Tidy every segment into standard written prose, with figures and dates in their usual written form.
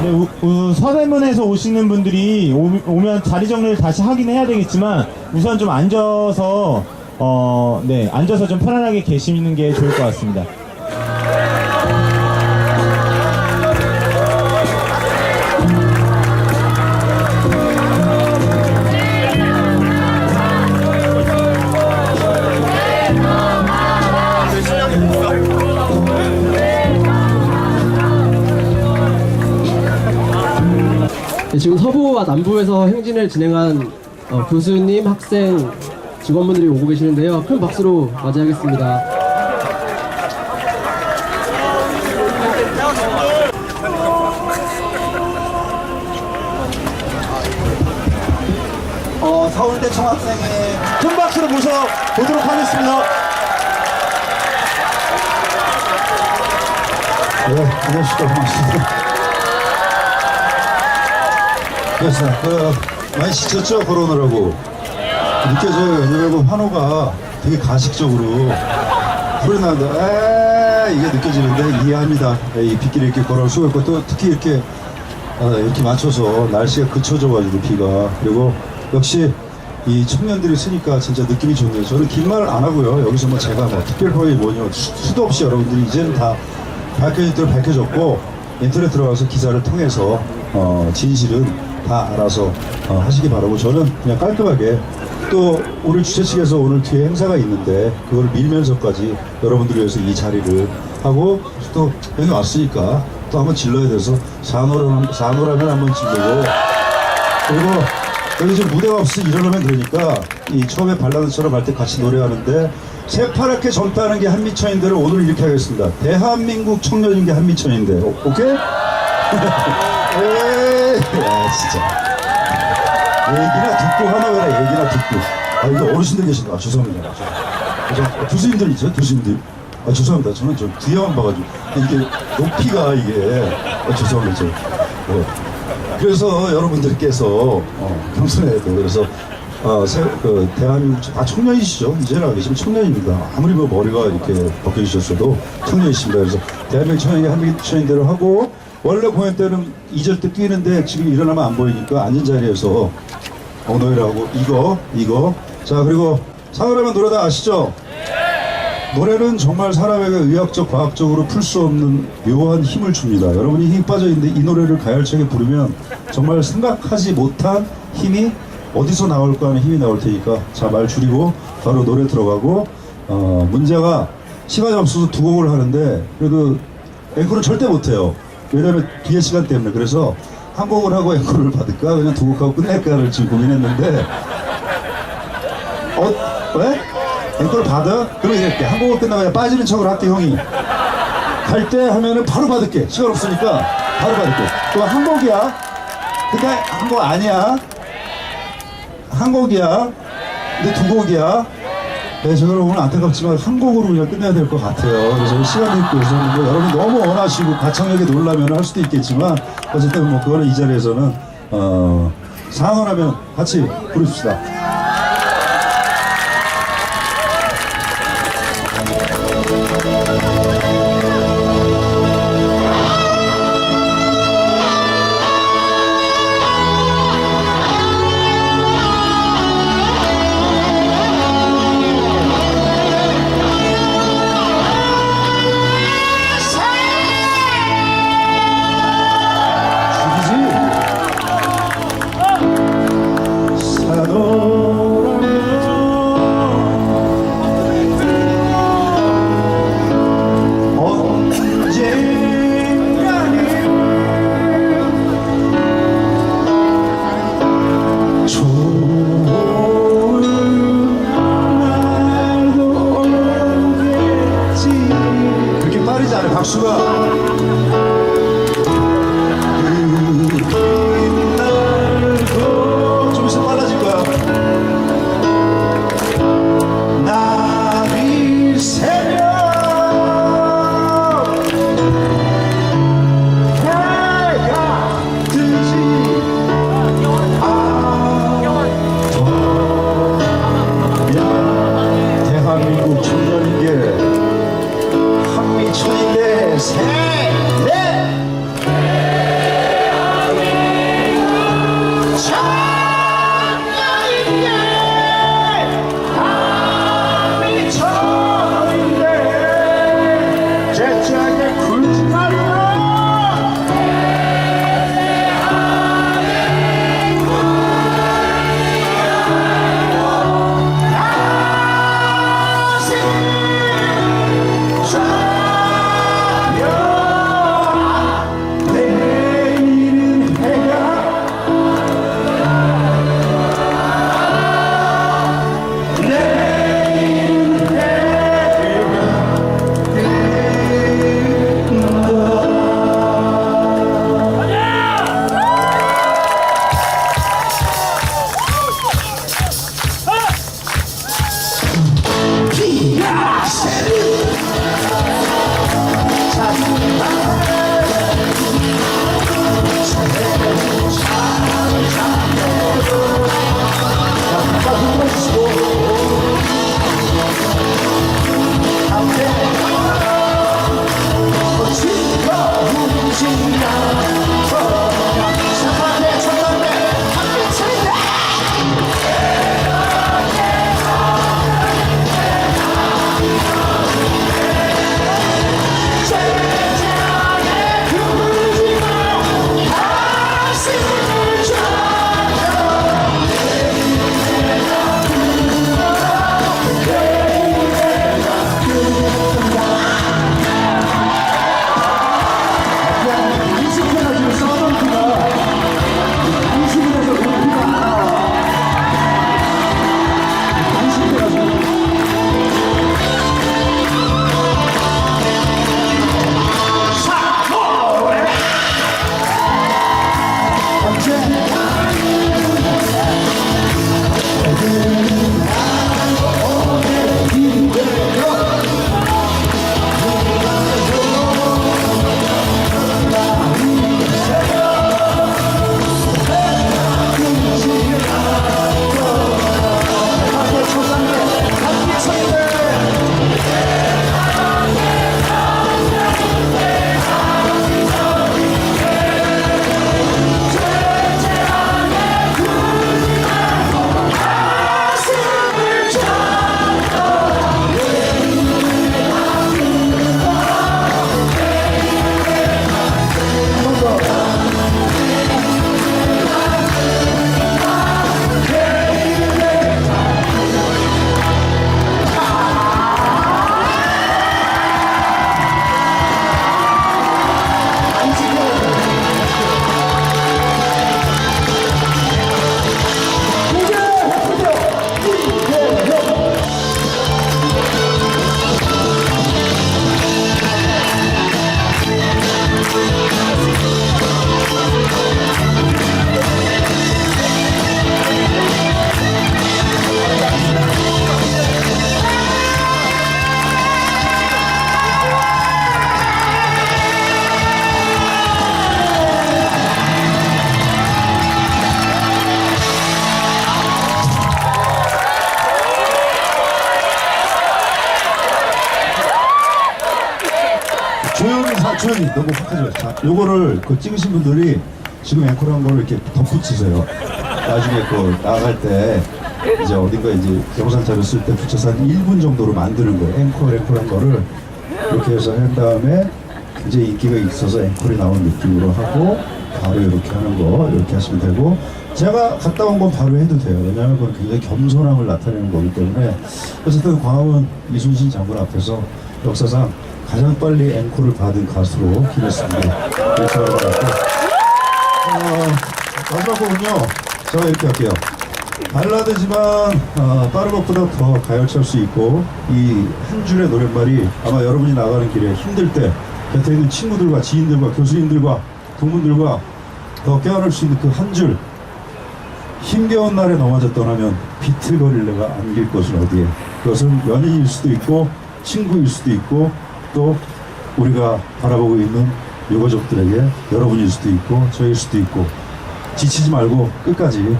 네, 서대문에서 오시는 분들이 오면 자리 정리를 다시 하긴 해야 되겠지만 우선 좀 앉아서 네, 앉아서 좀 편안하게 계시는 게 좋을 것 같습니다. 네, 지금 서부와 남부에서 행진을 진행한 교수님, 학생, 직원분들이 오고 계시는데요. 큰 박수로 맞이하겠습니다. 서울대 총학생회 큰 박수로 모셔보도록 하겠습니다. 네, 안녕하십니까. 고맙습니다. 그래서 많이 지쳤죠, 걸어오느라고. 느껴져요. 왜냐면 환호가 되게 가식적으로 소리 나는데 이게 느껴지는데 이해합니다. 이 빗길을 이렇게 걸어올 수가 있고 또 특히 이렇게 맞춰서 날씨가 그쳐져가지고 비가 그리고 역시 이 청년들이 쓰니까 진짜 느낌이 좋네요. 저는 긴 말을 안 하고요. 여기서 뭐 제가 뭐 특별법이 뭐냐 수도 없이 여러분들이 이제는 다 밝혀질 대로 밝혀졌고 인터넷 들어가서 기사를 통해서 진실은 다 알아서 하시기 바라고 저는 그냥 깔끔하게 또 오늘 주최 측에서 오늘 뒤에 행사가 있는데 그걸 밀면서까지 여러분들을 위해서 이 자리를 하고 또 여기 왔으니까 또 한번 질러야 돼서 산호라면 한번 질르고 그리고 여기 지금 무대가 없이 일어나면 되니까 이 처음에 발라드처럼 할 때 같이 노래하는데 새파랗게 젊다는 게 한미천인데를 오늘 이렇게 하겠습니다. 대한민국 청년인 게 한미천인데 오케이? 에이 진짜 얘기나 듣고 하나봐라. 얘기나 듣고 이거 어르신들 계신가? 죄송합니다. 교수님들 있죠? 교수님들 죄송합니다. 저는 좀 뒤에만 봐가지고 이게 높이가 이게 죄송합니다. 그래서 여러분들께서 평소에도 그래서 대한민국 다 청년이시죠? 이제는 안 계시면 청년입니다. 아무리 뭐 머리가 이렇게 벗겨지셨어도 청년이십니다. 그래서 대한민국 청년이 한민국 청년대로 하고 원래 공연 때는 2절 때 뛰는데 지금 일어나면 안 보이니까 앉은 자리에서 노래하고 이거 자 그리고 사랑하면 노래 다 아시죠? 노래는 정말 사람에게 의학적 과학적으로 풀 수 없는 묘한 힘을 줍니다. 여러분이 힘이 빠져 있는데 이 노래를 가열차게 부르면 정말 생각하지 못한 힘이 어디서 나올까 하는 힘이 나올 테니까 자 말 줄이고 바로 노래 들어가고 문제가 시간이 없어서 두 곡을 하는데 그래도 앵콜은 절대 못해요. 왜냐면 뒤에 시간 때문에. 그래서 한 곡을 하고 앵콜을 받을까 그냥 두 곡하고 끝낼까를 지금 고민했는데 왜? 앵콜을 받아? 그러면 이렇게 한 곡을 끝나고 그냥 빠지는 척을 할게 형이 갈 때 하면은 바로 받을게. 시간 없으니까 바로 받을게. 또 한 곡이야. 근데 한 곡 아니야. 한 곡이야. 근데 두 곡이야. 네, 저는 오늘 안타깝지만 한 곡으로 그냥 끝내야 될 것 같아요. 그래서 시간이 있고 그래서 뭐 여러분 너무 원하시고 가창력에 놀라면 할 수도 있겠지만 어쨌든 뭐 그거는 이 자리에서는 상언하면 같이 부르십시다. 죽이지? 산호 분명히 너무 확하죠. 자, 요거를 그 찍으신 분들이 지금 앵콜한 거를 이렇게 덧붙이세요. 나중에 그 나갈 때 이제 어딘가 이제 영상 자료 쓸 때 붙여서 한 1분 정도로 만드는 거예요. 앵콜한 거를 이렇게 해서 한 다음에 이제 인기가 있어서 앵콜이 나온 느낌으로 하고 바로 이렇게 하는 거 이렇게 하시면 되고, 제가 갔다 온 건 바로 해도 돼요. 왜냐하면 그건 굉장히 겸손함을 나타내는 거기 때문에. 어쨌든 광화문 이순신 장군 앞에서 역사상 가장 빨리 앵콜을 받은 가수로 기냈습니다. 이렇게 하는 것 같고, 마지막 곡은요 제가 이렇게 할게요. 발라드지만 빠른 것보다 더 가열찰 수 있고, 이 한 줄의 노랫말이 아마 여러분이 나가는 길에 힘들 때 곁에 있는 친구들과 지인들과 교수님들과 동문들과 더 껴안을 수 있는 그 한 줄. 힘겨운 날에 넘어져 떠나면 비틀거릴 내가 안길 곳은 어디에. 그것은 연인일 수도 있고 친구일 수도 있고 또 우리가 바라보고 있는 유가족들에게 여러분일 수도 있고 저일 수도 있고, 지치지 말고 끝까지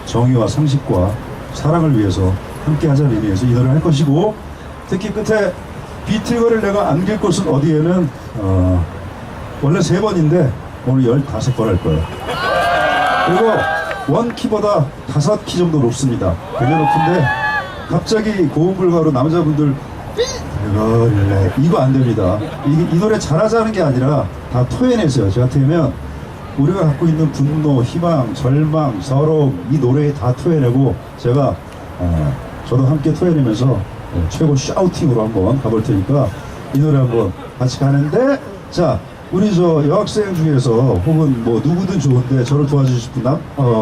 정의와 상식과 사랑을 위해서 함께 하자는 의미에서 이 노래를 할 것이고, 특히 끝에 비틀거릴 내가 안길 곳은 어디에는 원래 3번인데 오늘 15번 할 거예요. 그리고 원키보다 5키 정도 높습니다. 굉장히 높은데 갑자기 고음 불가로 남자분들 이거 안 됩니다. 이 노래 잘하자는 게 아니라 다 토해내세요. 저 같으면 우리가 갖고 있는 분노, 희망, 절망, 서러움 이 노래에 다 토해내고, 제가 저도 함께 토해내면서 최고 샤우팅으로 한번 가볼 테니까 이 노래 한번 같이 가는데, 자 우리 저 여학생 중에서 혹은 뭐 누구든 좋은데 저를 도와주실 분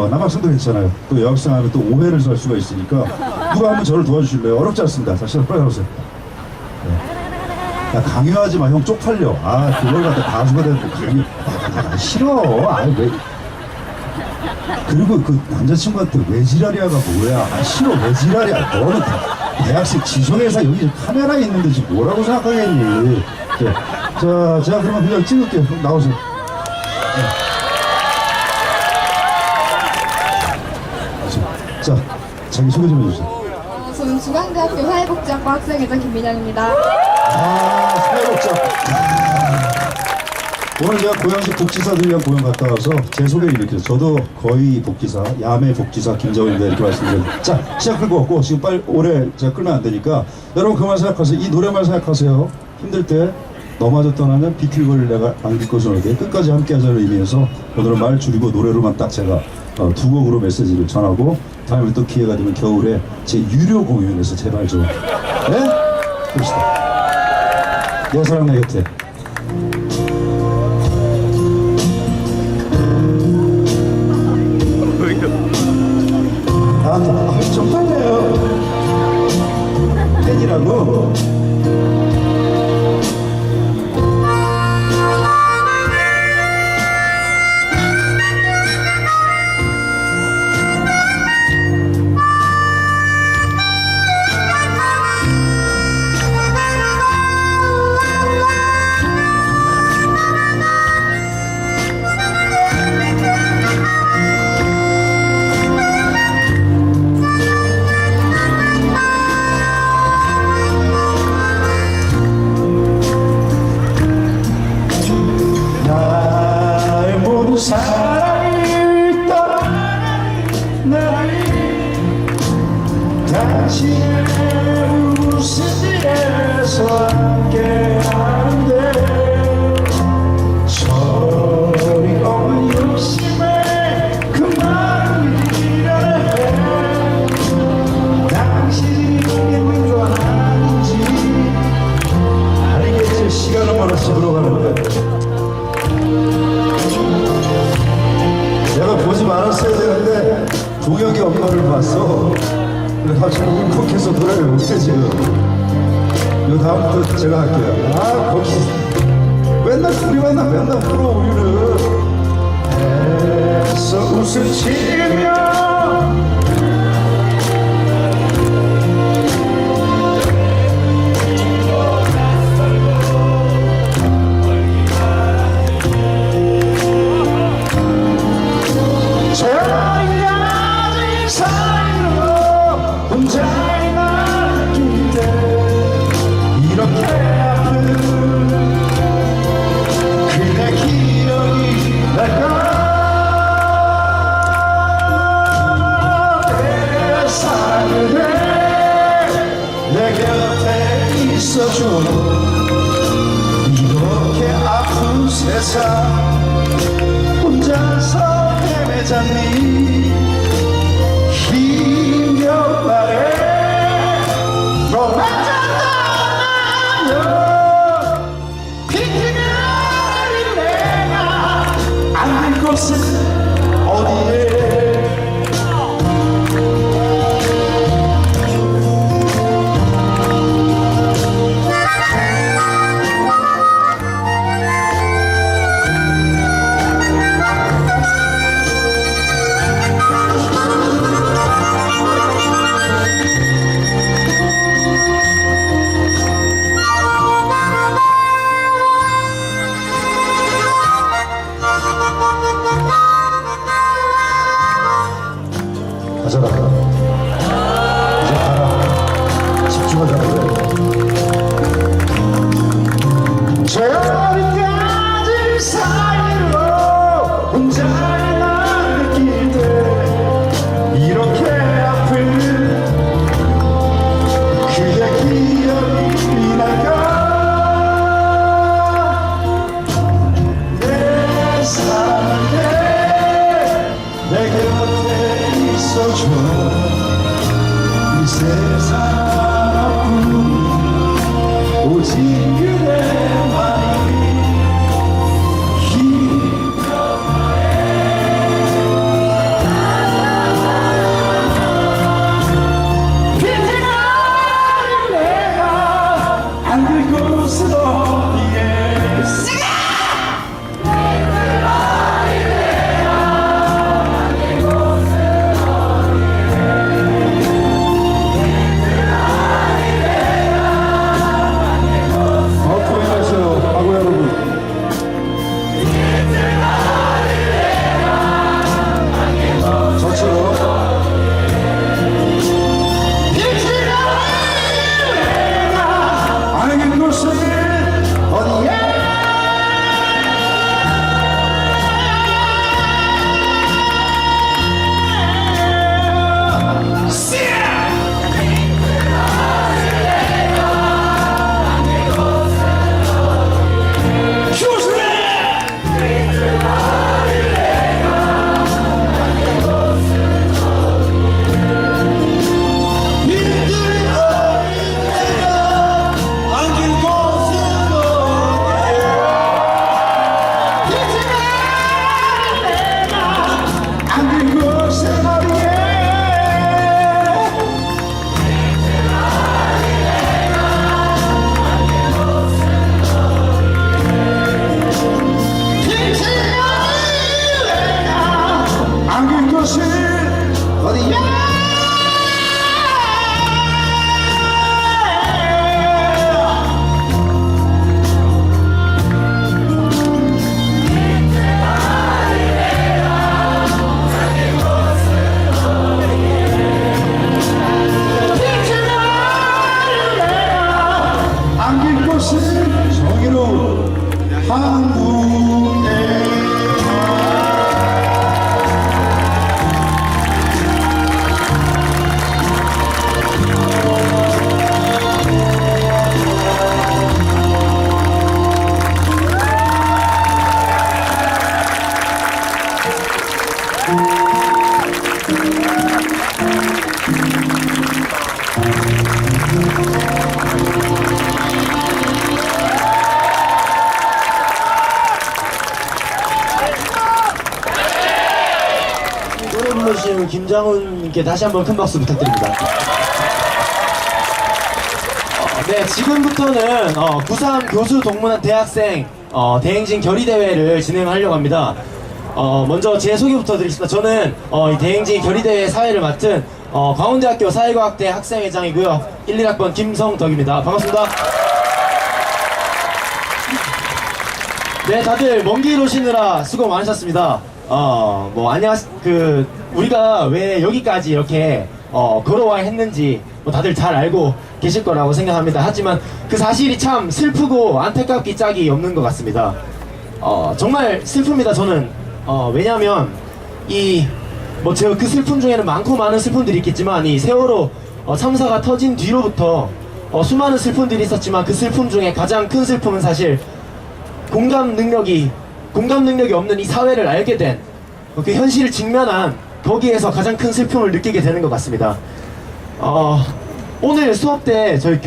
남학생도 괜찮아요. 또 여학생 하면 또 오해를 살 수가 있으니까 누가 한번 저를 도와주실래요? 어렵지 않습니다. 다시 빨리 가보세요. 야 강요하지 마, 형 쪽팔려. 그걸 갖다 가수가 되는 거 강요. 싫어. 왜? 그리고 그 남자친구한테 왜 지랄이야가 뭐야? 싫어. 왜 지랄이야? 너는 대학생 지성회사 여기 카메라 있는데 지금 뭐라고 생각하겠니? 자, 제가 그러면 그냥 찍을게요. 나오세요. 자, 자기 소개 좀 해주세요. 저는 중앙대학교 사회복지학과 학생회장 김민영입니다. 사회복지학. 오늘 제가 고양시 복지사들 위한 공연 갔다 와서 제 소개를 이렇게 해서, 저도 거의 복지사, 야매 복지사 김정은입니다 이렇게 말씀드렸는데, 자 시작 끌고 왔고 지금 빨리 오래 제가 끌면 안 되니까 여러분 그만 생각하세요. 이 노래만 생각하세요. 힘들 때 넘어져 떠나면 비틀거릴 내가 안길 것은 어디에. 끝까지 함께 하자는 의미에서 오늘은 말 줄이고 노래로만 딱 제가 2곡으로 메시지를 전하고, 다음에 또 기회가 되면 겨울에 제 유료 공연에서 제발 좀 봅시다. 내 사랑 내 곁에. 나한테 좀 떨려요. 팬이라고. 사랑을 떠나는 나를 당신의 웃음에서 함께하는데, 소리 없는 욕심에 그 마음을 밀어내. 당신이 있는 줄 아는지 알겠지. 시간은 멀어 집으로 가는데 내가 보지 말았어야 되는데 동혁이 엄마를 봤어. 그래서 갑자기 울컥해서 노래를 못해 지금. 이거 다음부터 제가 할게요. 거기 맨날 맨날 풀어 우리는. 애써 웃음 치며 있어줘. 이렇게 아픈 세상 혼자서 헤매자니 힘겨워해. 로망자다며 비키는 내가 안될 곳은 어디에. 가져라. 이제 가라. 집중하자 그래. 저리까지 사이로 혼자의 날 느낄 때 이렇게 아픈 그대 기억이 날까. 내 사랑에 내 곁에 있어줘. 이 세상뿐 오직 그대만이 힘겨워해. 빛이 나는 내가 안 될 곳은 어디에. 정의로운 한국에. 노래 불러주신 김장훈님께 다시 한번 큰 박수 부탁드립니다. 네, 지금부터는 고3 교수 동문한 대학생 대행진 결의대회를 진행하려고 합니다. 먼저 제 소개부터 드리겠습니다. 저는 이 대행진 결의대회 사회를 맡은 광운대학교 사회과학대 학생회장이고요. 1, 1학번 김성덕입니다. 반갑습니다. 네, 다들 먼 길 오시느라 수고 많으셨습니다. 우리가 왜 여기까지 이렇게 걸어와야 했는지 다들 잘 알고 계실 거라고 생각합니다. 하지만 그 사실이 참 슬프고 안타깝기 짝이 없는 것 같습니다. 정말 슬픕니다. 저는 왜냐하면 제가 그 슬픔 중에는 많고 많은 슬픔들이 있겠지만 이 세월호 참사가 터진 뒤로부터 수많은 슬픔들이 있었지만 그 슬픔 중에 가장 큰 슬픔은 사실 공감 능력이 없는 이 사회를 알게 된 그 현실을 직면한 거기에서 가장 큰 슬픔을 느끼게 되는 것 같습니다. 오늘 수업 때 저희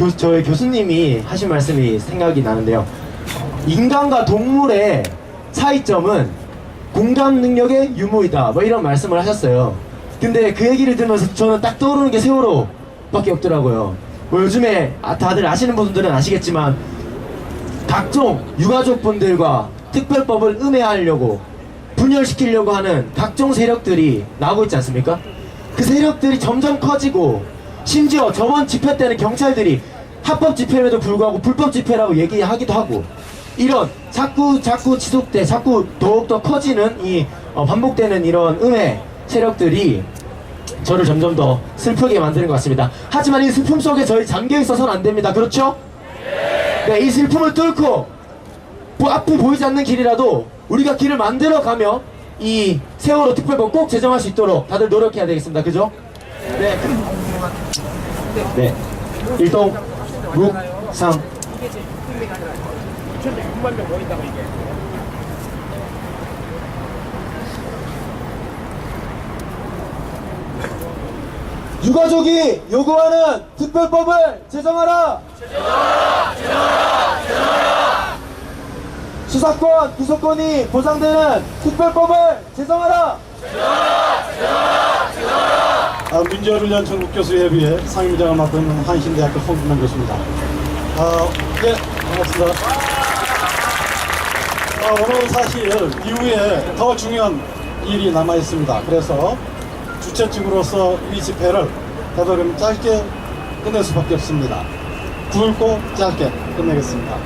교수님이 하신 말씀이 생각이 나는데요. 인간과 동물의 차이점은 공감 능력의 유무이다, 뭐 이런 말씀을 하셨어요. 근데 그 얘기를 들으면서 저는 딱 떠오르는 게 세월호밖에 없더라고요. 뭐 요즘에 다들 아시는 분들은 아시겠지만 각종 유가족분들과 특별법을 음해하려고 분열시키려고 하는 각종 세력들이 나오고 있지 않습니까? 그 세력들이 점점 커지고, 심지어 저번 집회 때는 경찰들이 합법 집회임에도 불구하고 불법 집회라고 얘기하기도 하고, 이런 자꾸 지속돼, 자꾸 더욱더 커지는 이 반복되는 이런 음해 세력들이 저를 점점 더 슬프게 만드는 것 같습니다. 하지만 이 슬픔 속에 저희 잠겨 있어서는 안 됩니다. 그렇죠? 네, 이 슬픔을 뚫고 앞이 보이지 않는 길이라도 우리가 길을 만들어가며 이 세월호 특별법 꼭 제정할 수 있도록 다들 노력해야 되겠습니다. 그죠? 네. 네. 일동 묵상. 유가족이 요구하는 특별법을 제정하라! 수사권, 기소권이 보장되는 특별법을 제정하라! 민주화를 위한 전국교수협의회 상임위장을 맡고 있는 한신대학교 홍준명 교수입니다. 네, 반갑습니다. 오늘 사실 이후에 더 중요한 일이 남아 있습니다. 그래서 주최 측으로서 이 집회를 되도록 짧게 끝낼 수밖에 없습니다. 굵고 짧게 끝내겠습니다.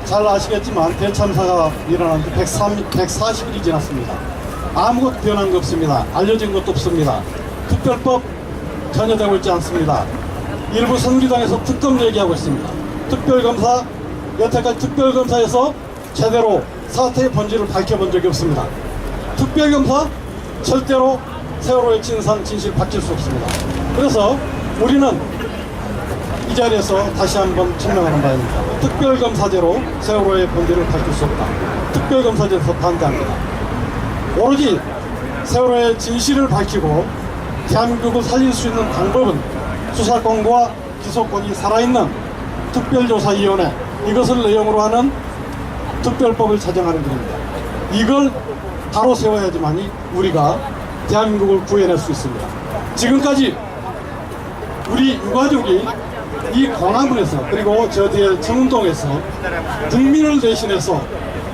잘 아시겠지만 대참사가 일어난 지 140일이 지났습니다. 아무것도 변한 게 없습니다. 알려진 것도 없습니다. 특별법 전혀 되고 있지 않습니다. 일부 선기당에서 특검 얘기하고 있습니다. 특별검사, 여태까지 특별검사에서 제대로 사태의 본질을 밝혀본 적이 없습니다. 특별검사 절대로 세월호의 진실 밝힐 수 없습니다. 그래서 우리는 이 자리에서 다시 한번 증명하는 바입니다. 특별검사제로 세월호의 본질을 밝힐 수 없다. 특별검사제에서 반대합니다. 오로지 세월호의 진실을 밝히고 대한민국을 살릴 수 있는 방법은 수사권과 기소권이 살아있는 특별조사위원회, 이것을 내용으로 하는 특별법을 제정하는 길입니다. 이걸 바로 세워야지만이 우리가 대한민국을 구해낼 수 있습니다. 지금까지 우리 유가족이 이 광화문에서, 그리고 저 뒤에 청운동에서 국민을 대신해서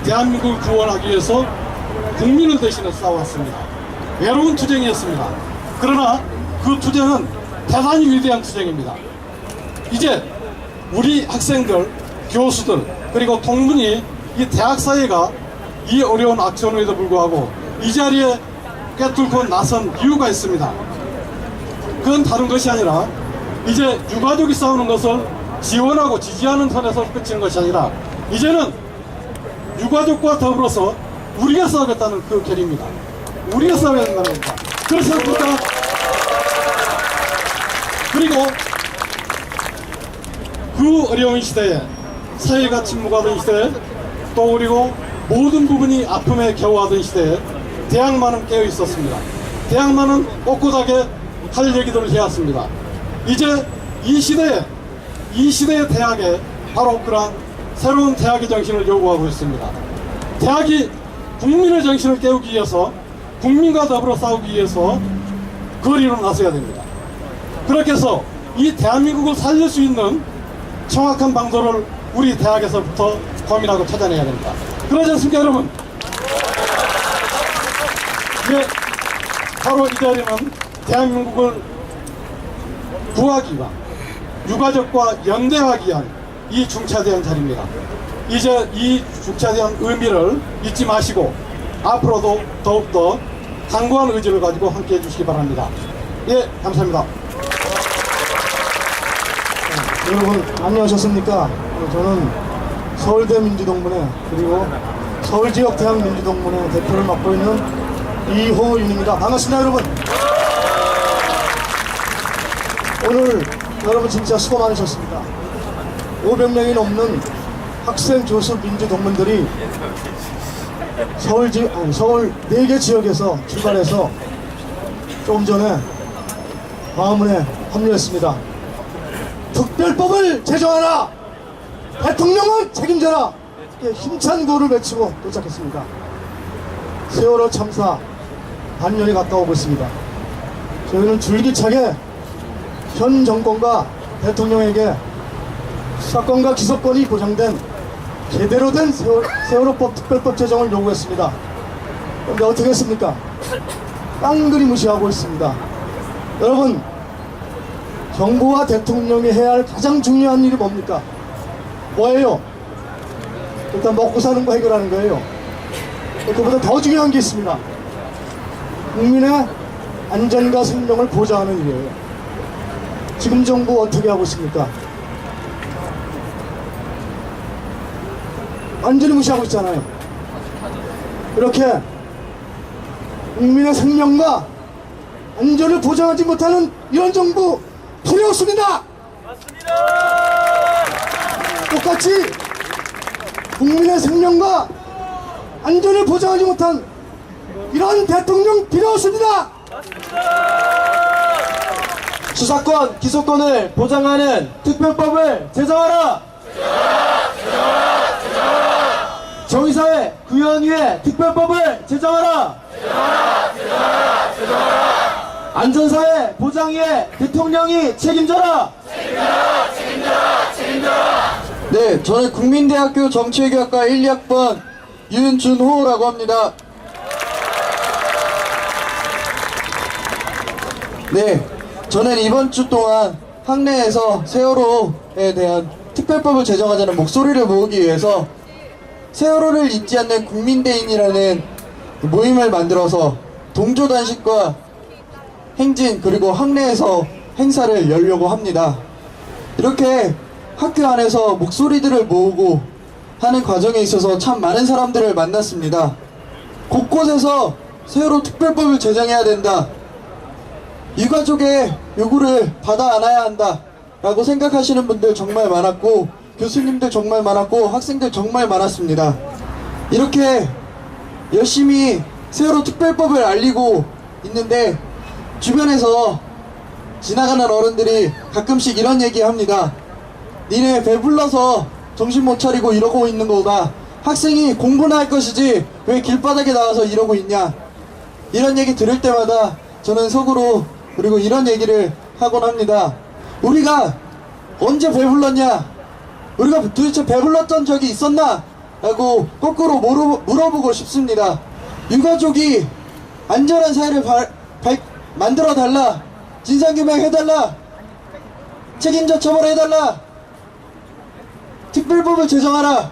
대한민국을 구원하기 위해서 국민을 대신해서 싸워왔습니다. 외로운 투쟁이었습니다. 그러나 그 투쟁은 대단히 위대한 투쟁입니다. 이제 우리 학생들, 교수들, 그리고 동문이, 이 대학사회가 이 어려운 악천후에도 불구하고 이 자리에 꿰뚫고 나선 이유가 있습니다. 그건 다른 것이 아니라 이제 유가족이 싸우는 것을 지원하고 지지하는 선에서 그치는 것이 아니라 이제는 유가족과 더불어서 우리가 싸우겠다는 그 결의입니다. 우리가 싸워야 된다는 겁니다. 그렇지 않습니까? 그리고 그 어려운 시대에 사회가 침묵하던 시대에, 또 그리고 모든 부분이 아픔에 겨워하던 시대에 대학만은 깨어 있었습니다. 대학만은 꼿꼿하게 할 얘기들을 해왔습니다. 이제 이 시대의 대학에 바로 그런 새로운 대학의 정신을 요구하고 있습니다. 대학이 국민의 정신을 깨우기 위해서, 국민과 더불어 싸우기 위해서 거리로 나서야 됩니다. 그렇게 해서 이 대한민국을 살릴 수 있는 정확한 방도를 우리 대학에서부터 고민하고 찾아내야 됩니다. 그러지 않습니까, 여러분? 예, 바로 이 자리는 대한민국을 구하기 위한, 유가족과 연대하기 위한 이 중차대한 자리입니다. 이제 이 중차대한 의미를 잊지 마시고 앞으로도 더욱더 강고한 의지를 가지고 함께 해주시기 바랍니다. 예, 감사합니다. 여러분 안녕하셨습니까? 저는 서울대 민주동문회, 그리고 서울지역 대학민주동문회 대표를 맡고 있는 이호윤입니다. 반갑습니다, 여러분. 오늘 여러분 진짜 수고 많으셨습니다. 500명이 넘는 학생, 교수, 민주 동문들이 서울 4개 지역에서 출발해서 조금 전에 광화문에 합류했습니다. 특별법을 제정하라! 대통령은 책임져라! 이렇게 힘찬 구호를 외치고 도착했습니다. 세월호 참사 반년이 가까워오고 있습니다. 저희는 줄기차게 현 정권과 대통령에게 수사권과 기소권이 보장된 제대로 된 세월호법 특별법 제정을 요구했습니다. 그런데 어떻게 했습니까? 깡그리 무시하고 있습니다. 여러분, 정부와 대통령이 해야 할 가장 중요한 일이 뭡니까? 뭐예요? 일단 먹고 사는 거 해결하는 거예요. 그보다 더 중요한 게 있습니다. 국민의 안전과 생명을 보장하는 일이에요. 지금 정부 어떻게 하고 있습니까? 완전히 무시하고 있잖아요. 이렇게 국민의 생명과 안전을 보장하지 못하는 이런 정부 필요 없습니다. 똑같이 국민의 생명과 안전을 보장하지 못한 이런 대통령 필요 없습니다. 수사권, 기소권을 보장하는 특별법을 제정하라! 정의사회 구현위에 특별법을 제정하라! 안전사회 보장위에 대통령이 책임져라! 네, 저는 국민대학교 정치외교학과 1, 2학번 윤준호라고 합니다. 네, 저는 이번 주 동안 학내에서 세월호에 대한 특별법을 제정하자는 목소리를 모으기 위해서 세월호를 잊지 않는 국민대인이라는 모임을 만들어서 동조단식과 행진 그리고 학내에서 행사를 열려고 합니다. 이렇게 학교 안에서 목소리들을 모으고 하는 과정에 있어서 참 많은 사람들을 만났습니다. 곳곳에서 세월호 특별법을 제정해야 된다. 유가족의 요구를 받아 안아야 한다 라고 생각하시는 분들 정말 많았고, 교수님들 정말 많았고, 학생들 정말 많았습니다. 이렇게 열심히 세월호 특별법을 알리고 있는데 주변에서 지나가는 어른들이 가끔씩 이런 얘기 합니다. 니네 배불러서 정신 못 차리고 이러고 있는 거다. 학생이 공부나 할 것이지 왜 길바닥에 나와서 이러고 있냐. 이런 얘기 들을 때마다 저는 속으로 그리고 이런 얘기를 하곤 합니다. 우리가 언제 배불렀냐? 우리가 도대체 배불렀던 적이 있었나? 라고 거꾸로 물어보고 싶습니다. 유가족이 안전한 사회를 만들어 달라. 진상규명 해달라. 책임자 처벌해달라. 특별법을 제정하라.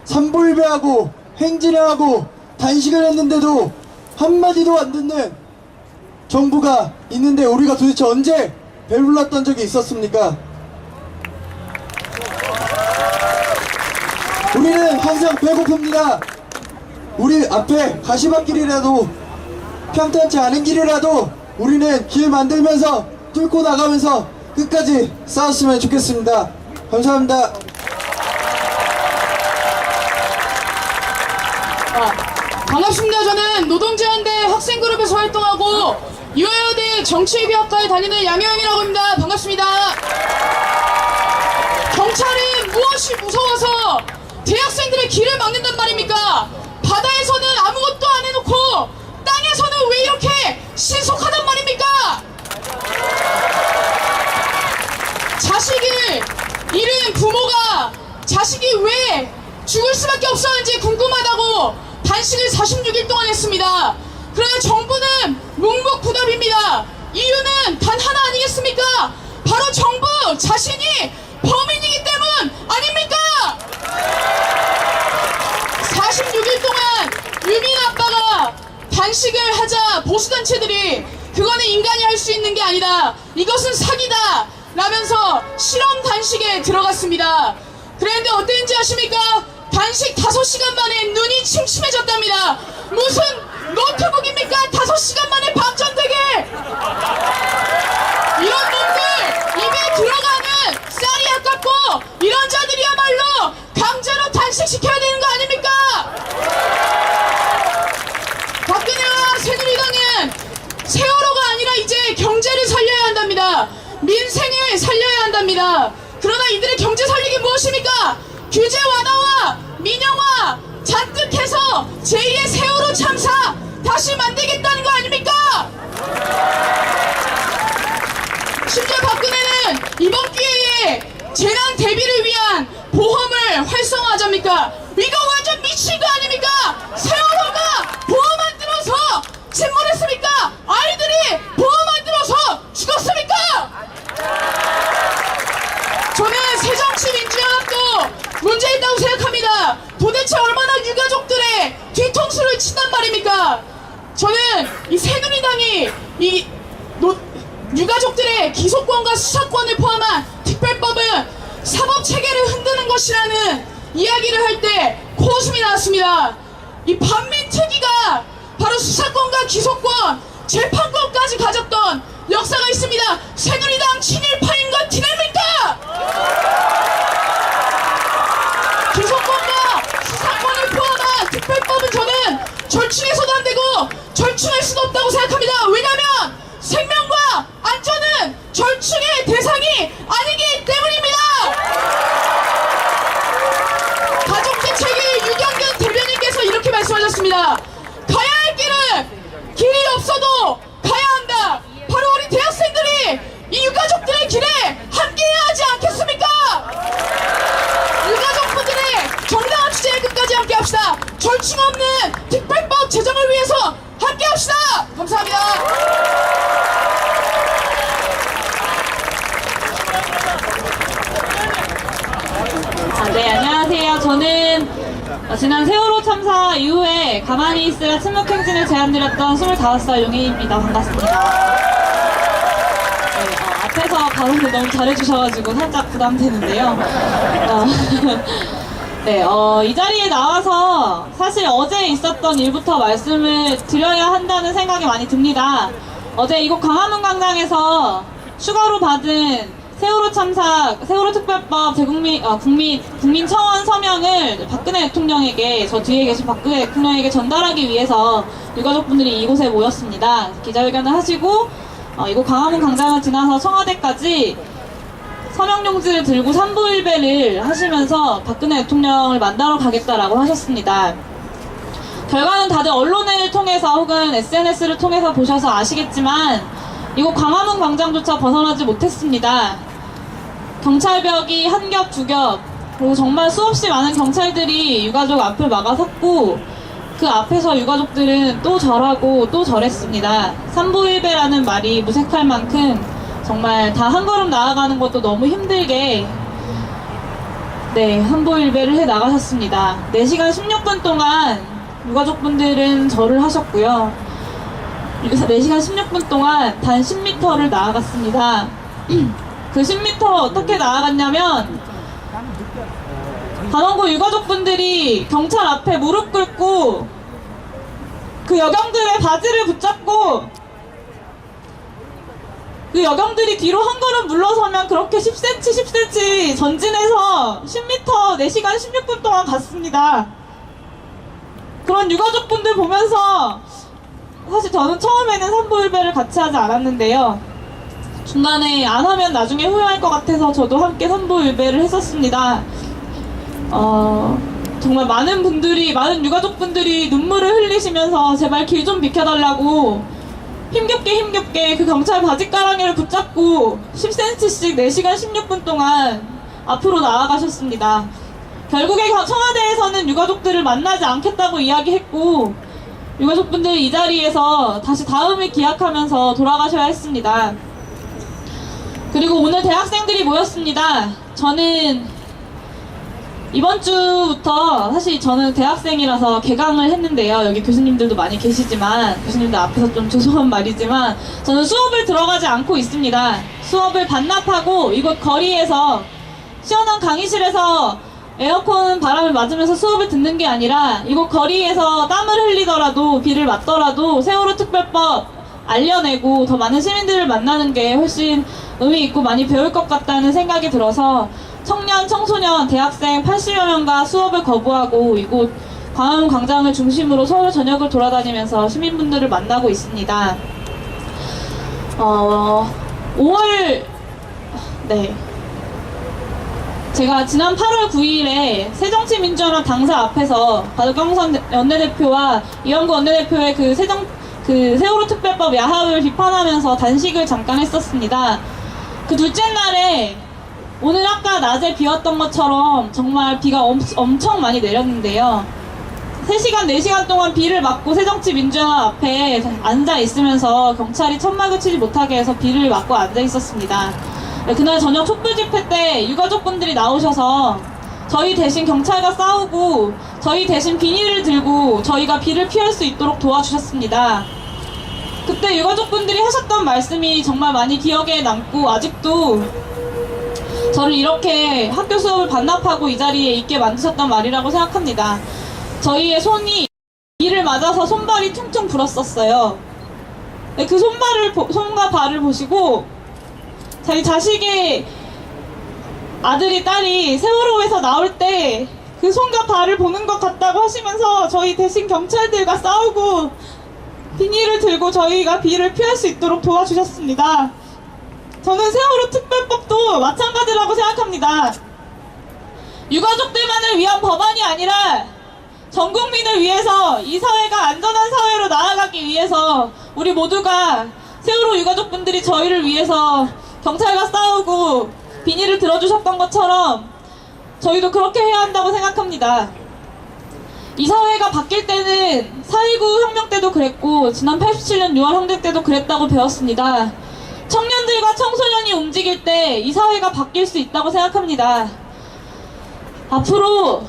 삼불배하고 행진하고 단식을 했는데도 한마디도 안 듣는 정부가 있는데 우리가 도대체 언제 배불렀던 적이 있었습니까? 우리는 항상 배고픕니다. 우리 앞에 가시밭길이라도 평탄치 않은 길이라도 우리는 길 만들면서 뚫고 나가면서 끝까지 싸웠으면 좋겠습니다. 감사합니다. 반갑습니다. 저는 노동제한대 학생그룹에서 활동하고 이화여대 정치외교학과에 다니는 양효영이라고 합니다. 반갑습니다. 경찰이 무엇이 무서워서 대학생들의 길을 막는단 말입니까? 바다에서는 아무것도 안 해놓고 땅에서는 왜 이렇게 신속하단 말입니까? 자식을 잃은 부모가 자식이 왜 죽을 수밖에 없었는지 궁금하다고 단식을 46일 동안 했습니다. 그러나 정부는 묵묵부답입니다. 이유는 단 하나 아니겠습니까? 바로 정부 자신이 범인이기 때문 아닙니까? 46일 동안 유민 아빠가 단식을 하자 보수단체들이 그거는 인간이 할 수 있는 게 아니다. 이것은 사기다. 라면서 실험 단식에 들어갔습니다. 그런데 어땠는지 아십니까? 단식 5시간 만에 눈이 침침해졌답니다. 무슨 노트북입니까? 5시간 만에 방전되게! 이런 놈들 입에 민생을 살려야 한답니다. 그러나 이들의 경제 살리기 무엇입니까? 규제 완화와 민영화 잔뜩 해서 제2의 세월호 참사 다시 만들겠다는 거 아닙니까? 심지어 박근혜는 이번 기회에 재난 대비를 위한 보험을 활성화하자니까 이거 완전 미친 거 아닙니까? 세월호가 보험 안 들어서 침몰했습니까? 아이들이 보험 안 들어서 죽었습니까? 저는 새정치민주연합도 문제 있다고 생각합니다. 도대체 얼마나 유가족들의 뒤통수를 친단 말입니까? 저는 이 새누리당이 유가족들의 기소권과 수사권을 포함한 특별법은 사법체계를 흔드는 것이라는 이야기를 할 때 코웃음이 나왔습니다. 이 반민특위가 바로 수사권과 기소권, 재판권까지 가졌던 역사가 있습니다. 새누리당 친일파인 것 티냅니까? 기소권과 수사권을 포함한 특별법은 저는 절충해서도 안 되고 절충할 수도 없다고 생각합니다. 왜냐하면 생명과 안전은 절충의 대상이 아니기 때문입니다. 가족대책위 유경균 대변인께서 이렇게 말씀하셨습니다. 가야 할 길은 길이 없어도 가야 한다. 바로 우리 대학생들이 이 유가족들의 길에 함께해야 하지 않겠습니까? 유가족분들의 정당한 취재에 끝까지 함께합시다. 절충 없는 특별법 제정을 위해서 함께합시다. 감사합니다. 네, 안녕하세요. 저는 지난 세월호 참사 이후에 가만히 있으라 침묵행진을 제안드렸던 25살 용인입니다. 반갑습니다. 네, 앞에서 발언을 너무 잘해주셔가지고 살짝 부담되는데요. 네, 이 자리에 나와서 사실 어제 있었던 일부터 말씀을 드려야 한다는 생각이 많이 듭니다. 어제 이곳 광화문 광장에서 추가로 받은 세월호 참사, 세월호 특별법 국민청원 서명을 박근혜 대통령에게, 저 뒤에 계신 박근혜 대통령에게 전달하기 위해서 유가족분들이 이곳에 모였습니다. 기자회견을 하시고 이곳 광화문 광장을 지나서 청와대까지 서명용지를 들고 산부일배를 하시면서 박근혜 대통령을 만나러 가겠다라고 하셨습니다. 결과는 다들 언론을 통해서 혹은 SNS를 통해서 보셔서 아시겠지만 이곳 광화문 광장조차 벗어나지 못했습니다. 경찰벽이 한 겹, 두 겹, 그리고 정말 수없이 많은 경찰들이 유가족 앞을 막아섰고 그 앞에서 유가족들은 또 절하고 또 절했습니다. 산부일배라는 말이 무색할 만큼 정말 다 한 걸음 나아가는 것도 너무 힘들게 산부일배를 해 나가셨습니다. 4시간 16분 동안 유가족분들은 절을 하셨고요. 4시간 16분 동안 단 10m를 나아갔습니다. 그 10m 어떻게 나아갔냐면 단원고 유가족분들이 경찰 앞에 무릎 꿇고 그 여경들의 바지를 붙잡고 그 여경들이 뒤로 한 걸음 물러서면 그렇게 10cm 전진해서 10m 4시간 16분 동안 갔습니다. 그런 유가족분들 보면서 사실 저는 처음에는 산부일배를 같이 하지 않았는데요. 중간에 안 하면 나중에 후회할 것 같아서 저도 함께 산부일배를 했었습니다. 정말 많은 유가족분들이 눈물을 흘리시면서 제발 길 좀 비켜달라고 힘겹게 그 경찰 바지가랑이를 붙잡고 10cm씩 4시간 16분 동안 앞으로 나아가셨습니다. 결국에 청와대에서는 유가족들을 만나지 않겠다고 이야기했고 유가족분들 이 자리에서 다시 다음을 기약하면서 돌아가셔야 했습니다. 그리고 오늘 대학생들이 모였습니다. 저는 이번 주부터 사실 저는 대학생이라서 개강을 했는데요. 여기 교수님들도 많이 계시지만 교수님들 앞에서 좀 죄송한 말이지만 저는 수업을 들어가지 않고 있습니다. 수업을 반납하고 이곳 거리에서 시원한 강의실에서 에어컨 바람을 맞으면서 수업을 듣는 게 아니라 이곳 거리에서 땀을 흘리더라도 비를 맞더라도 세월호 특별법 알려내고 더 많은 시민들을 만나는 게 훨씬 의미 있고 많이 배울 것 같다는 생각이 들어서 청년, 청소년, 대학생 80여 명과 수업을 거부하고 이곳 광화문 광장을 중심으로 서울 전역을 돌아다니면서 시민분들을 만나고 있습니다. 5월 네. 제가 지난 8월 9일에 새정치민주연합 당사 앞에서 박영선 원내대표와 이영구 원내대표의 그 세월호 특별법 야합을 비판하면서 단식을 잠깐 했었습니다. 그 둘째 날에 오늘 아까 낮에 비 왔던 것처럼 정말 비가 엄청 많이 내렸는데요. 3시간, 4시간 동안 비를 맞고 새정치민주연합 앞에 앉아 있으면서 경찰이 천막을 치지 못하게 해서 비를 맞고 앉아 있었습니다. 그날 저녁 촛불 집회 때 유가족분들이 나오셔서 저희 대신 경찰과 싸우고 저희 대신 비닐을 들고 저희가 비를 피할 수 있도록 도와주셨습니다. 그때 유가족분들이 하셨던 말씀이 정말 많이 기억에 남고 아직도 저를 이렇게 학교 수업을 반납하고 이 자리에 있게 만드셨던 말이라고 생각합니다. 저희의 손이 비를 맞아서 손발이 퉁퉁 불었었어요. 그 손과 발을 보시고 자기 자식의 아들이 딸이 세월호에서 나올 때 그 손과 발을 보는 것 같다고 하시면서 저희 대신 경찰들과 싸우고 비닐을 들고 저희가 비를 피할 수 있도록 도와주셨습니다. 저는 세월호 특별법도 마찬가지라고 생각합니다. 유가족들만을 위한 법안이 아니라 전 국민을 위해서 이 사회가 안전한 사회로 나아가기 위해서 우리 모두가 세월호 유가족분들이 저희를 위해서 경찰과 싸우고 비닐을 들어주셨던 것처럼 저희도 그렇게 해야 한다고 생각합니다. 이 사회가 바뀔 때는 4.19 혁명 때도 그랬고 지난 87년 6월 항쟁 때도 그랬다고 배웠습니다. 청년들과 청소년이 움직일 때 이 사회가 바뀔 수 있다고 생각합니다. 앞으로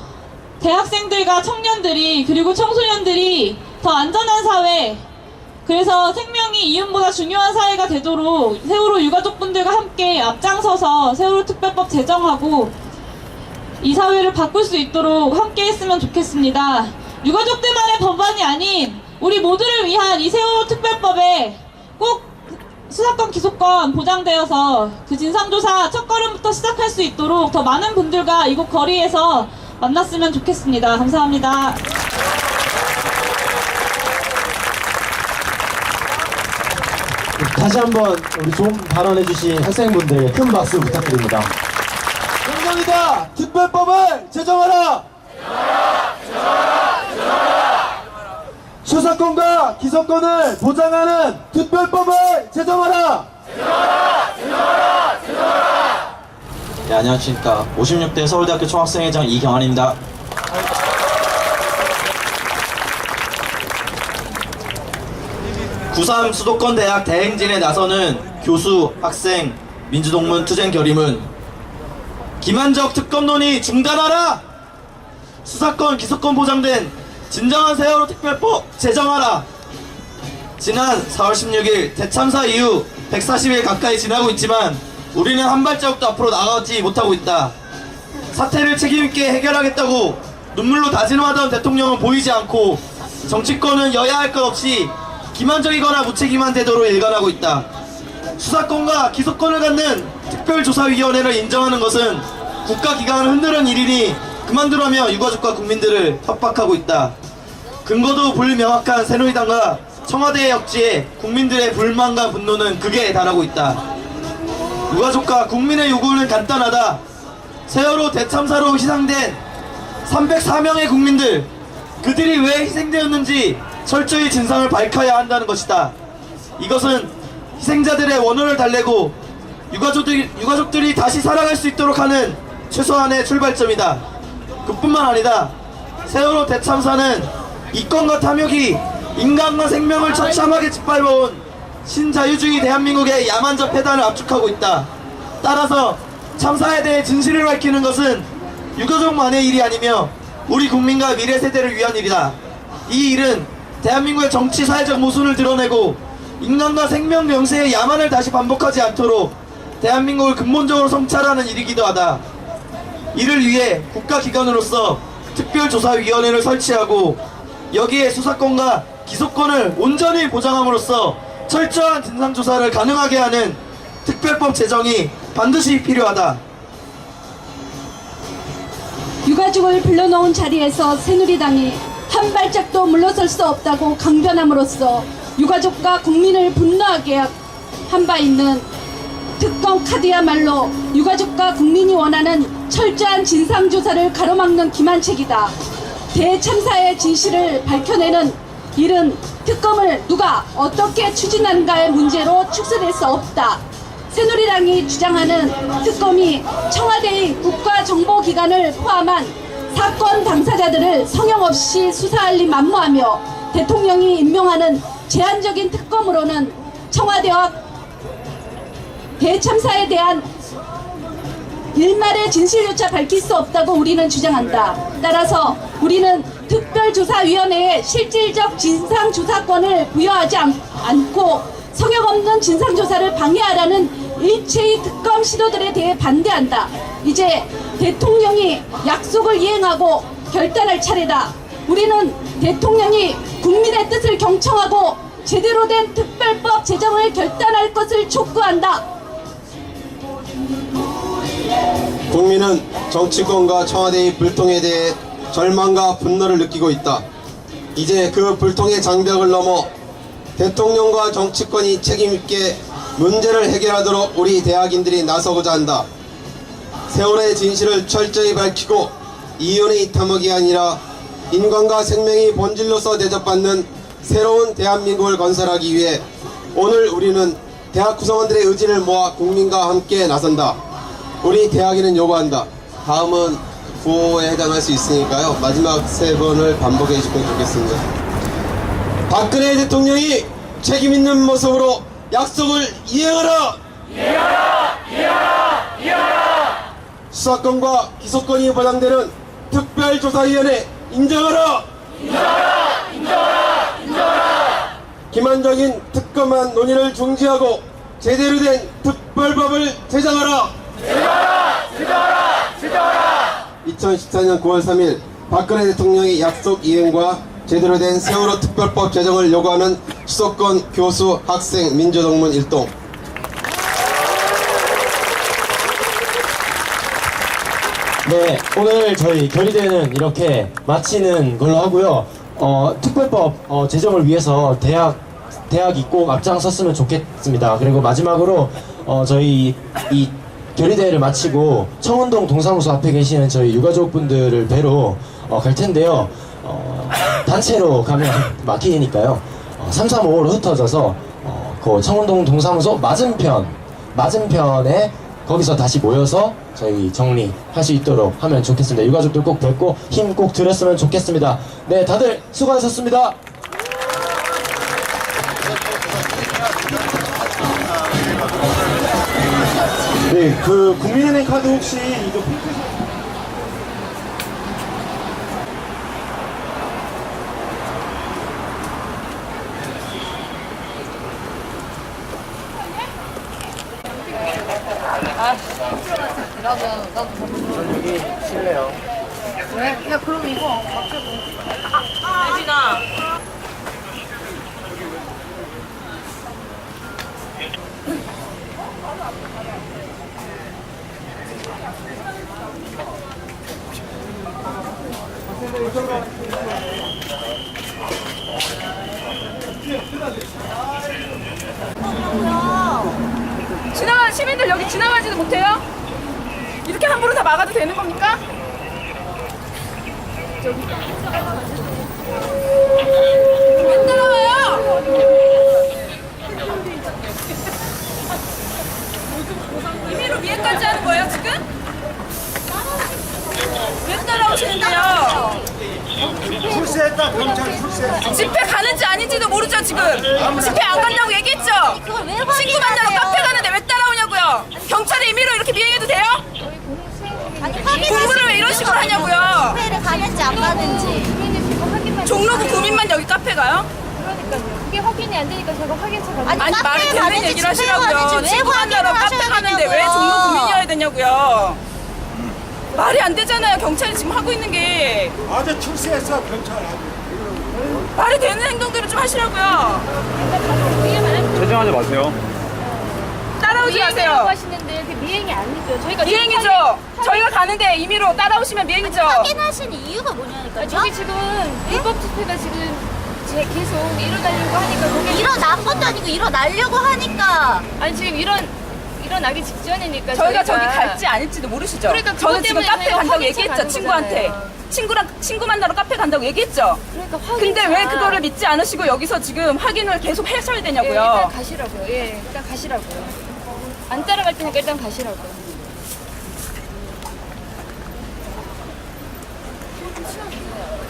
대학생들과 청년들이 그리고 청소년들이 더 안전한 사회, 그래서 생명이 이윤보다 중요한 사회가 되도록 세월호 유가족분들과 함께 앞장서서 세월호 특별법 제정하고 이 사회를 바꿀 수 있도록 함께 했으면 좋겠습니다. 유가족들만의 법안이 아닌 우리 모두를 위한 이 세월호 특별법에 꼭 수사권 기소권 보장되어서 그 진상조사 첫걸음부터 시작할 수 있도록 더 많은 분들과 이곳 거리에서 만났으면 좋겠습니다. 감사합니다. 다시 한번 우리 좋은 발언해주신 학생분들에게 큰 박수 부탁드립니다. 정정이다! 특별법을 제정하라! 수사권과 기소권을 보장하는 특별법을 제정하라! 네, 안녕하십니까. 56대 서울대학교 총학생회장 이경환입니다. 구3 수도권 대학 대행진에 나서는 교수, 학생, 민주동문 투쟁 결의문 기만적 특검론이 중단하라! 수사권, 기소권 보장된 진정한 세월호 특별법 제정하라! 지난 4월 16일 대참사 이후 140일 가까이 지나고 있지만 우리는 한 발자국도 앞으로 나가지 못하고 있다. 사태를 책임있게 해결하겠다고 눈물로 다짐하던 대통령은 보이지 않고 정치권은 여야 할 것 없이 기만적이거나 무책임한 태도로 일관하고 있다. 수사권과 기소권을 갖는 특별조사위원회를 인정하는 것은 국가기강을 흔드는 일이니 그만두라며 유가족과 국민들을 협박하고 있다. 근거도 불명확한 새누리당과 청와대의 역지에 국민들의 불만과 분노는 극에 달하고 있다. 유가족과 국민의 요구는 간단하다. 세월호 대참사로 희생된 304명의 국민들, 그들이 왜 희생되었는지 철저히 진상을 밝혀야 한다는 것이다. 이것은 희생자들의 원혼을 달래고 유가족들이 다시 살아갈 수 있도록 하는 최소한의 출발점이다. 그뿐만 아니다. 세월호 대참사는 이권과 탐욕이 인간과 생명을 처참하게 짓밟아온 신자유주의 대한민국의 야만적 폐단을 압축하고 있다. 따라서 참사에 대해 진실을 밝히는 것은 유가족만의 일이 아니며 우리 국민과 미래 세대를 위한 일이다. 이 일은 대한민국의 정치 사회적 모순을 드러내고 인간과 생명 명세의 야만을 다시 반복하지 않도록 대한민국을 근본적으로 성찰하는 일이기도 하다. 이를 위해 국가기관으로서 특별조사위원회를 설치하고 여기에 수사권과 기소권을 온전히 보장함으로써 철저한 진상조사를 가능하게 하는 특별법 제정이 반드시 필요하다. 유가족을 불러놓은 자리에서 새누리당이 한 발짝도 물러설 수 없다고 강변함으로써 유가족과 국민을 분노하게 한 바 있는 특검 카드야말로 유가족과 국민이 원하는 철저한 진상조사를 가로막는 기만책이다. 대참사의 진실을 밝혀내는 일은 특검을 누가 어떻게 추진하는가의 문제로 축소될 수 없다. 새누리당이 주장하는 특검이 청와대의 국가정보기관을 포함한 사건 당사자들을 성형 없이 수사할 리 만무하며 대통령이 임명하는 제한적인 특검으로는 청와대와 대참사에 대한 일말의 진실조차 밝힐 수 없다고 우리는 주장한다. 따라서 우리는 특별조사위원회에 실질적 진상조사권을 부여하지 않고 성역 없는 진상조사를 방해하라는 일체의 특검 시도들에 대해 반대한다. 이제 대통령이 약속을 이행하고 결단할 차례다. 우리는 대통령이 국민의 뜻을 경청하고 제대로 된 특별법 제정을 결단할 것을 촉구한다. 국민은 정치권과 청와대의 불통에 대해 절망과 분노를 느끼고 있다. 이제 그 불통의 장벽을 넘어 대통령과 정치권이 책임있게 문제를 해결하도록 우리 대학인들이 나서고자 한다. 세월의 진실을 철저히 밝히고 이윤의 탐욕이 아니라 인권과 생명이 본질로서 대접받는 새로운 대한민국을 건설하기 위해 오늘 우리는 대학 구성원들의 의지를 모아 국민과 함께 나선다. 우리 대학인은 요구한다. 다음은 구호에 해당할 수 있으니까요. 마지막 3번을 반복해 주시면 좋겠습니다. 박근혜 대통령이 책임있는 모습으로 약속을 이행하라! 수사권과 기소권이 보장되는 특별조사위원회 인정하라! 기만적인 특검한 논의를 중지하고 제대로 된 특별법을 제정하라! 2014년 9월 3일 박근혜 대통령의 약속 이행과 제대로 된 세월호 특별법 제정을 요구하는 수도권 교수, 학생, 민주동문 일동. 네, 오늘 저희 결의대회는 이렇게 마치는 걸로 하고요. 특별법 제정을 위해서 대학이 꼭 앞장섰으면 좋겠습니다. 그리고 마지막으로 저희 이 결의대회를 마치고 청운동 동사무소 앞에 계시는 저희 유가족분들을 뵈러 갈 텐데요. 단체로 가면 막히니까요. 335로 흩어져서 그 청운동 동사무소 맞은편에 거기서 다시 모여서 저희 정리할 수 있도록 하면 좋겠습니다. 유가족들 꼭 뵙고 힘 꼭 드렸으면 좋겠습니다. 네, 다들 수고하셨습니다. 네, 그 국민은행 카드 혹시 이거 핑크 야 그럼 이거 지나가는 시민들 여기 지나가지도 못해요? 이렇게 함부로 다 막아도 되는 겁니까? 왜 따라와요? 임의로 위에까지 하는 거예요 지금? 왜 따라오시는데요? 출세했다 경찰 출세했어. 집회 가는지 아닌지도 모르죠 지금. 집회 안 간다고 얘기했죠? 친구 만나러 카페 가는데 왜 따라오냐고요? 경찰이 임의로 이렇게 미행해도 돼요? 공부를 왜 이런 식으로 하냐고요? 카페를 가는지 안 가는지 종로구 구민만 여기 카페 가요? 그러니까요. 그게 확인이 안 되니까 제가 확인차 가는 아니 말이 되는 얘기를 하시라고요. 친구 만나러 카페 가는데 왜 종로 구민이어야 되냐고요? 말이 안 되잖아요. 경찰이 지금 하고 있는 게. 아주 출세했어 경찰. 말이 되는 행동들을 좀 하시라고요. 제정하지 마세요. 따라오지 마세요. 하시는데 그 미행이 아니죠. 저희가 미행이죠. 저희가 가는데 임의로 따라오시면 미행이죠. 확인하시는 이유가 뭐냐니까요. 저기 지금 불법 집회가 지금 계속 일어나려고 하니까 거기 일어난 것도 아니고 일어나려고 하니까 아니 지금 이런 일어나기 직전이니까 저희가 저기 갈지 아닐지도 모르시죠? 그러니까 그것 저는 지금 때문에 카페 저희가 간다고 확인차 얘기했죠, 가는 친구한테. 거잖아요. 친구 만나러 카페 간다고 얘기했죠? 그러니까 근데 확인차. 왜 그거를 믿지 않으시고 여기서 지금 확인을 계속 하셔야 예, 되냐고요? 일단 가시라고요. 예, 일단 가시라고요. 안 따라갈 테니까 일단 가시라고요.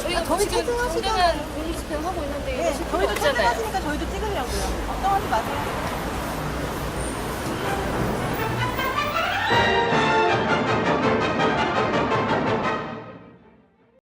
저희가 지금 당당한 공익 집행 하고 있는데 이거 지금 저희도 없잖아요. 저희도 찍으려고요. 걱정하지 마세요.